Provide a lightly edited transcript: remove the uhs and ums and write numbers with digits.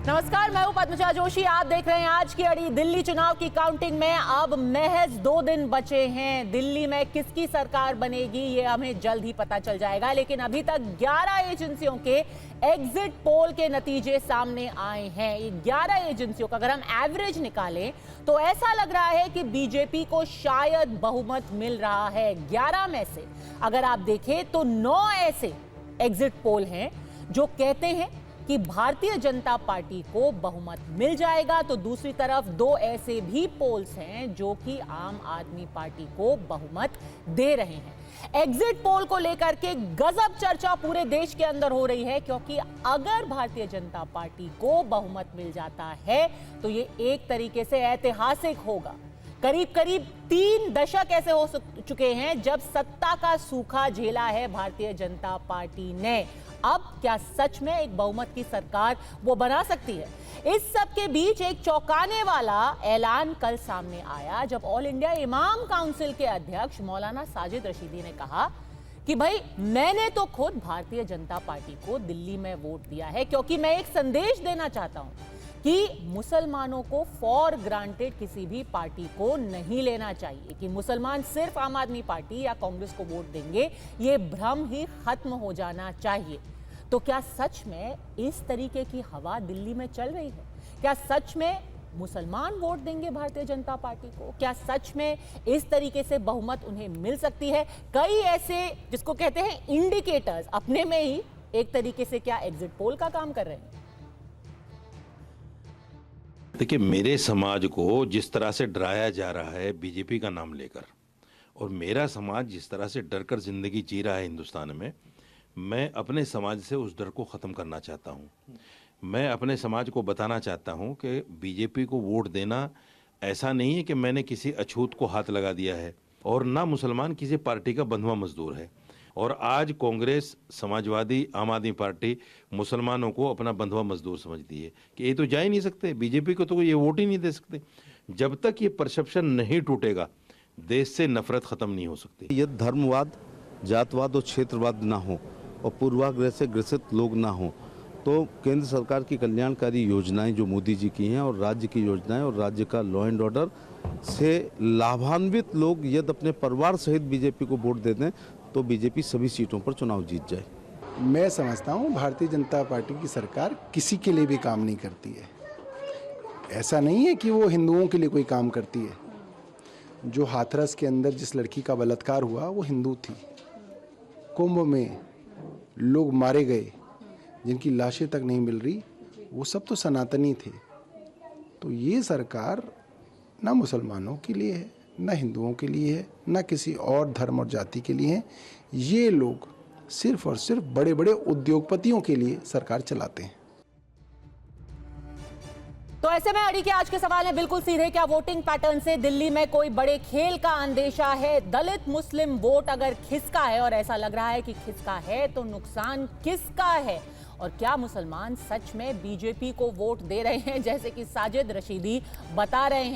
नमस्कार, मैं हूं पद्मजा जोशी। आप देख रहे हैं आज की अड़ी। दिल्ली चुनाव की काउंटिंग में अब महज 2 दिन बचे हैं। दिल्ली में किसकी सरकार बनेगी ये हमें जल्द ही पता चल जाएगा, लेकिन अभी तक 11 एजेंसियों के एग्जिट पोल के नतीजे सामने आए हैं। ये 11 एजेंसियों का अगर हम एवरेज निकालें तो ऐसा लग रहा है कि बीजेपी को शायद बहुमत मिल रहा है। 11 में से अगर आप देखें तो 9 ऐसे एग्जिट पोल हैं जो कहते हैं कि भारतीय जनता पार्टी को बहुमत मिल जाएगा, तो दूसरी तरफ 2 ऐसे भी पोल्स हैं जो कि आम आदमी पार्टी को बहुमत दे रहे हैं। एग्जिट पोल को लेकर के गजब चर्चा पूरे देश के अंदर हो रही है, क्योंकि अगर भारतीय जनता पार्टी को बहुमत मिल जाता है तो ये एक तरीके से ऐतिहासिक होगा। करीब करीब 3 दशक ऐसे हो चुके हैं जब सत्ता का सूखा झेला है भारतीय जनता पार्टी ने। अब क्या सच में एक बहुमत की सरकार वो बना सकती है? इस सब के बीच एक चौंकाने वाला ऐलान कल सामने आया जब ऑल इंडिया इमाम काउंसिल के अध्यक्ष मौलाना साजिद रशीदी ने कहा कि भाई मैंने तो खुद भारतीय जनता पार्टी को दिल्ली में वोट दिया है, क्योंकि मैं एक संदेश देना चाहता हूं कि मुसलमानों को फॉर ग्रांटेड किसी भी पार्टी को नहीं लेना चाहिए कि मुसलमान सिर्फ आम आदमी पार्टी या कांग्रेस को वोट देंगे, ये भ्रम ही खत्म हो जाना चाहिए। तो क्या सच में इस तरीके की हवा दिल्ली में चल रही है? क्या सच में मुसलमान वोट देंगे भारतीय जनता पार्टी को? क्या सच में इस तरीके से बहुमत उन्हें मिल सकती है? कई ऐसे जिसको कहते हैं इंडिकेटर्स अपने में ही एक तरीके से क्या एग्जिट पोल का काम कर रहे हैं? देखिए, मेरे समाज को जिस तरह से डराया जा रहा है बीजेपी का नाम लेकर, और मेरा समाज जिस तरह से डर कर जिंदगी जी रहा है हिंदुस्तान में, मैं अपने समाज से उस डर को ख़त्म करना चाहता हूँ। मैं अपने समाज को बताना चाहता हूँ कि बीजेपी को वोट देना ऐसा नहीं है कि मैंने किसी अछूत को हाथ लगा दिया है, और ना मुसलमान किसी पार्टी का बंधुआ मजदूर है। और आज कांग्रेस, समाजवादी, आम आदमी पार्टी मुसलमानों को अपना बंधुआ मजदूर समझती है कि ये तो जा ही नहीं सकते, बीजेपी को तो ये वोट ही नहीं दे सकते। जब तक ये परसेप्शन नहीं टूटेगा, देश से नफरत ख़त्म नहीं हो सकती। ये धर्मवाद, जातवाद और क्षेत्रवाद ना हो और पूर्वाग्रह से ग्रसित लोग ना हो, तो केंद्र सरकार की कल्याणकारी योजनाएं जो मोदी जी की हैं और राज्य की योजनाएं और राज्य का लॉ एंड ऑर्डर से लाभान्वित लोग यदि अपने परिवार सहित बीजेपी को वोट दे दें तो बीजेपी सभी सीटों पर चुनाव जीत जाए। मैं समझता हूँ भारतीय जनता पार्टी की सरकार किसी के लिए भी काम नहीं करती है। ऐसा नहीं है कि वो हिंदुओं के लिए कोई काम करती है। जो हाथरस के अंदर जिस लड़की का बलात्कार हुआ वो हिंदू थी। कुंभ में लोग मारे गए जिनकी लाशें तक नहीं मिल रही, वो सब तो सनातनी थे। तो ये सरकार ना मुसलमानों के लिए है, ना हिंदुओं के लिए है, ना किसी और धर्म और जाति के लिए है। ये लोग सिर्फ और सिर्फ बड़े बड़े उद्योगपतियों के लिए सरकार चलाते हैं। तो ऐसे में अड़ी के आज के सवाल है बिल्कुल सीधे, क्या वोटिंग पैटर्न से दिल्ली में कोई बड़े खेल का अंदेशा है? दलित मुस्लिम वोट अगर खिसका है, और ऐसा लग रहा है कि खिसका है, तो नुकसान किसका है? और क्या मुसलमान सच में बीजेपी को वोट दे रहे हैं जैसे कि साजिद रशीदी बता रहे हैं?